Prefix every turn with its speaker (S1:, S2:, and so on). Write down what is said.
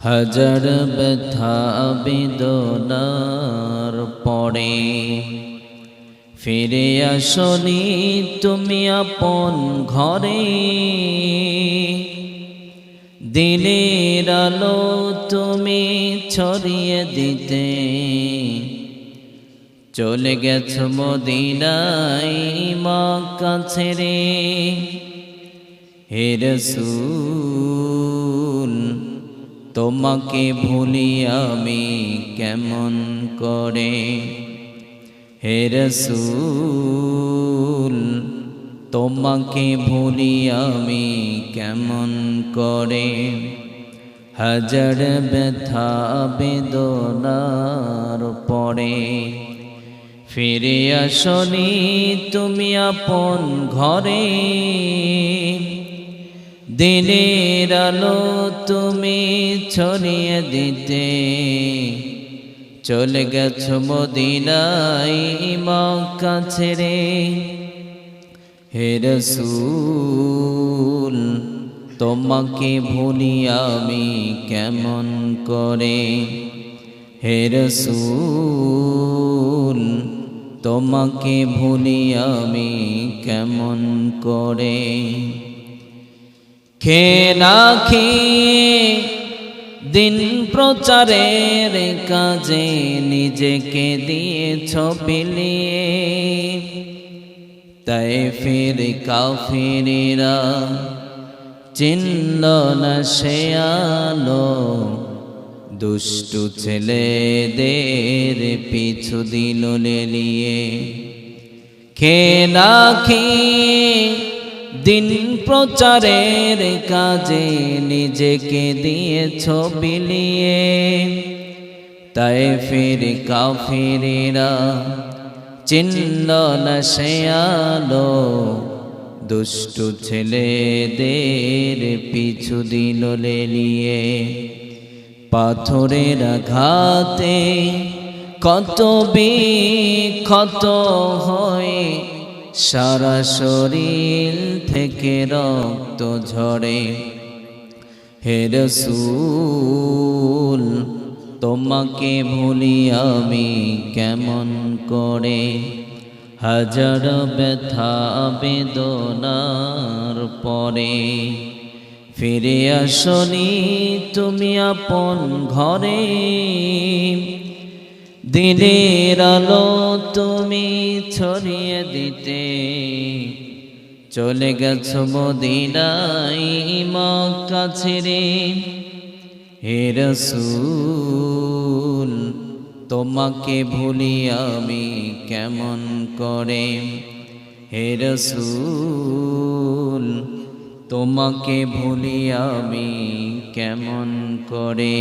S1: হাজার ব্যথা বেদনার পরে ফিরে আসনি তুমি আপন ঘরে। দিনের আলো তুমি ছড়িয়ে দিতে চলে গেছো মদিনায় মক্কা ছেড়ে। হে রাসূল তোমাকে ভুলি আমি কেমন করে। হে রাসূল তোমাকে ভুলি আমি কেমন করে। হাজার ব্যথা বেদনার পরে ফিরে আসনি তুমি আপন ঘরে। দিনের আলো তুমি ছড়িয়ে দিতে চলে গেছো মদিনায় মক্কা ছেড়ে। হে রাসূল তোমাকে ভুলি আমি কেমন করে। হে রাসূল তোমাকে ভুলি আমি কেমন করে। খেয়ে না খেয়ে দিন প্রচারের কাজে নিজেকে দিয়েছ বিলিয়ে। তায়েফের কাফিরেরা চিনল না সে আলো, দুষ্টু ছেলেদের পিছু দিল লেলিয়ে। খেয়ে না খেয়ে দিন প্রচারের কাজে নিজেকে দিয়েছ বিলিয়ে। তায়েফের কাফিরেরা চিনল না সে আলো, দুষ্টু ছেলেদের পিছু দিল লেলিয়ে। পাথরের আঘাতে কত বিক্ষত হয়ে সারা শরীর থেকে রক্ত ঝরে। হে রাসূল তোমাকে ভুলি আমি কেমন করে। হাজার ব্যথা বেদনার পরে ফিরে আসনি তুমি আপন ঘরে। দিনের আলো তুমি ছড়িয়ে দিতে চলে গেছো মদিনায় মক্কা ছেড়ে। হে রাসূল তোমাকে ভুলি আমি কেমন করে। হে রাসূল তোমাকে ভুলি আমি কেমন করে।